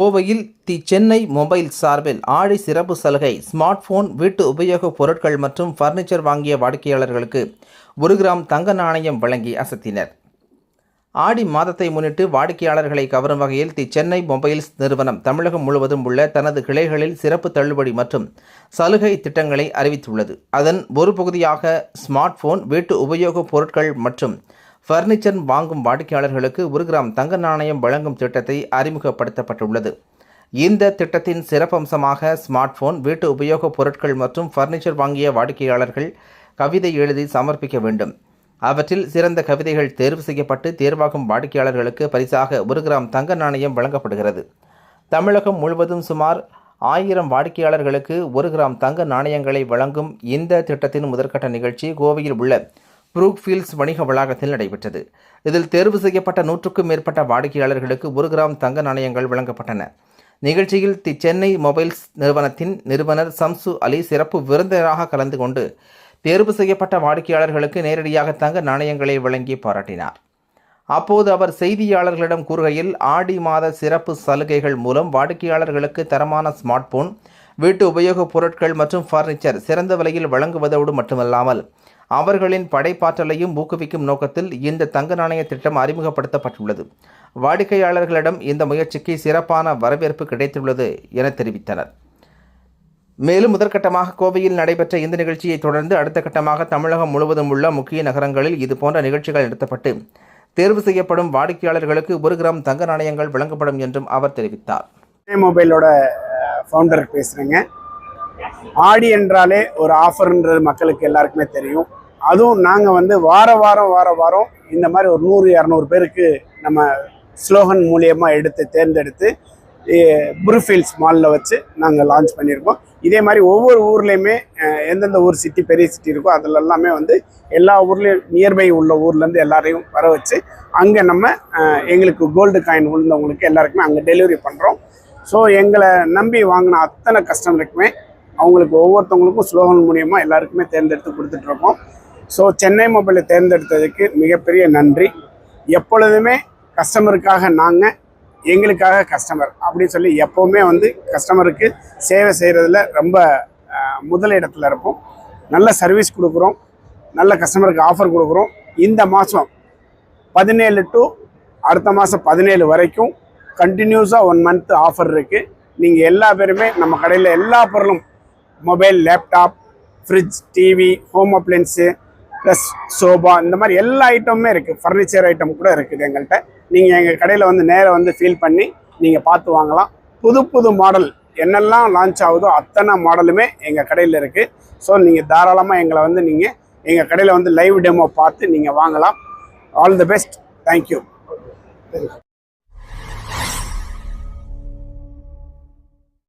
கோவையில் தி சென்னை மொபைல் சார்பில் ஆடி சிறப்பு சலுகை ஸ்மார்ட் போன், வீட்டு உபயோகப் பொருட்கள் மற்றும் பர்னிச்சர் வாங்கிய வாடிக்கையாளர்களுக்கு 1 கிராம் தங்க நாணயம் வழங்கி அசத்தினர். ஆடி மாதத்தை முன்னிட்டு வாடிக்கையாளர்களை கவரும் வகையில் தி சென்னை மொபைல்ஸ் நிறுவனம் தமிழகம் முழுவதும் உள்ள தனது கிளைகளில் சிறப்பு தள்ளுபடி மற்றும் சலுகை திட்டங்களை அறிவித்துள்ளது. அதன் ஒரு பகுதியாக ஸ்மார்ட் போன், வீட்டு உபயோகப் பொருட்கள் மற்றும் பர்னிச்சர் வாங்கும் வாடிக்கையாளர்களுக்கு 1 கிராம் தங்க நாணயம் வழங்கும் திட்டத்தை அறிமுகப்படுத்தப்பட்டுள்ளது. இந்த திட்டத்தின் சிறப்பம்சமாக ஸ்மார்ட் போன், வீட்டு உபயோகப் பொருட்கள் மற்றும் பர்னிச்சர் வாங்கிய வாடிக்கையாளர்கள் கவிதை எழுதி சமர்ப்பிக்க வேண்டும். அவற்றில் சிறந்த கவிதைகள் தேர்வு செய்யப்பட்டு தேர்வாகும் வாடிக்கையாளர்களுக்கு பரிசாக 1 கிராம் தங்க நாணயம் வழங்கப்படுகிறது. தமிழகம் முழுவதும் சுமார் 1000 வாடிக்கையாளர்களுக்கு 1 கிராம் தங்க நாணயங்களை வழங்கும் இந்த திட்டத்தின் முதற்கட்ட நிகழ்ச்சி கோவையில் உள்ள புரூக்ஃபீல்ட்ஸ் வணிக வளாகத்தில் நடைபெற்றது. இதில் தேர்வு செய்யப்பட்ட 100க்கும் மேற்பட்ட வாடிக்கையாளர்களுக்கு 1 கிராம் தங்க நாணயங்கள் வழங்கப்பட்டன. நிகழ்ச்சியில் தி சென்னை மொபைல்ஸ் நிறுவனத்தின் நிறுவனர் சம்சு அலி சிறப்பு விருந்தினராக கலந்து கொண்டு தேர்வு செய்யப்பட்ட வாடிக்கையாளர்களுக்கு நேரடியாக தங்க நாணயங்களை வழங்கி பாராட்டினார். அப்போது அவர் செய்தியாளர்களிடம் கூறுகையில், ஆடி மாத சிறப்பு சலுகைகள் மூலம் வாடிக்கையாளர்களுக்கு தரமான ஸ்மார்ட் போன், வீட்டு உபயோகப் பொருட்கள் மற்றும் பர்னிச்சர் சிறந்த விலையில் வழங்குவதோடு மட்டுமல்லாமல் அவர்களின் படைப்பாற்றலையும் ஊக்குவிக்கும் நோக்கத்தில் இந்த தங்க நாணய திட்டம் அறிமுகப்படுத்தப்பட்டுள்ளது. வாடிக்கையாளர்களிடம் இந்த முயற்சிக்கு சிறப்பான வரவேற்பு கிடைத்துள்ளது என தெரிவித்தனர். மேலும் முதற்கட்டமாக கோவையில் நடைபெற்ற இந்த நிகழ்ச்சியை தொடர்ந்து அடுத்த கட்டமாக தமிழகம் முழுவதும் உள்ள முக்கிய நகரங்களில் இதுபோன்ற நிகழ்ச்சிகள் நடத்தப்பட்டு தேர்வு செய்யப்படும் வாடிக்கையாளர்களுக்கு 1 கிராம் தங்க நாணயங்கள் வழங்கப்படும் என்றும் அவர் தெரிவித்தார். மொபைலோட ஃபவுண்டர் பேசுகிறேங்க. ஆடி என்றாலே ஒரு ஆஃபர்ன்றது மக்களுக்கு எல்லாருக்குமே தெரியும். அதுவும் நாங்கள் வார வாரம் இந்த மாதிரி ஒரு 100-200 பேருக்கு நம்ம ஸ்லோகன் மூலியமாக தேர்ந்தெடுத்து புரூக்ஃபீல்ட்ஸ் மாலில் வச்சு நாங்கள் லான்ச் பண்ணியிருக்கோம். இதே மாதிரி ஒவ்வொரு ஊர்லேயுமே எந்தெந்த ஊர் சிட்டி, பெரிய சிட்டி இருக்கோ அதில் எல்லாமே எல்லா ஊர்லேயும் நியர்பை உள்ள ஊர்லேருந்து எல்லாரையும் வர வச்சு அங்கே நம்ம எங்களுக்கு கோல்டு காயின் விழுந்தவங்களுக்கு எல்லாருக்குமே அங்கே டெலிவரி பண்ணுறோம். ஸோ எங்களை நம்பி வாங்கின அத்தனை கஸ்டமருக்குமே அவங்களுக்கு ஒவ்வொருத்தவங்களுக்கும் ஸ்லோகன் மூலியமாக எல்லாருக்குமே தேர்ந்தெடுத்து கொடுத்துட்ருக்கோம். ஸோ சென்னை மொபைலை தேர்ந்தெடுத்ததுக்கு மிகப்பெரிய நன்றி. எப்பொழுதுமே கஸ்டமருக்காக நாங்கள், எங்களுக்காக கஸ்டமர் அப்படின்னு சொல்லி எப்போவுமே கஸ்டமருக்கு சேவை செய்கிறதுல ரொம்ப முதலிடத்தில் இருப்போம். நல்ல சர்வீஸ் கொடுக்குறோம், நல்ல கஸ்டமருக்கு ஆஃபர் கொடுக்குறோம். இந்த மாதம் 17 டு அடுத்த மாதம் 17 வரைக்கும் கண்டினியூஸாக 1 மந்த் ஆஃபர் இருக்குது. நீங்கள் எல்லா பேருமே நம்ம கடையில் எல்லா பொருளும், mobile, laptop, fridge, TV, home appliances plus sofa, இந்த மாதிரி எல்லா ஐட்டமுமே இருக்குது. ஃபர்னிச்சர் ஐட்டம் கூட இருக்குது எங்கள்கிட்ட. நீங்கள் எங்கள் கடையில் நேராக ஃபீல் பண்ணி நீங்கள் பார்த்து வாங்கலாம். புது மாடல் என்னெல்லாம் லான்ச் ஆகுதோ அத்தனை மாடலுமே எங்கள் கடையில் இருக்குது. ஸோ நீங்கள் தாராளமாக எங்களை நீங்கள் எங்கள் கடையில் லைவ் டெமோ பார்த்து நீங்கள் வாங்கலாம். All the best. தேங்க்யூ.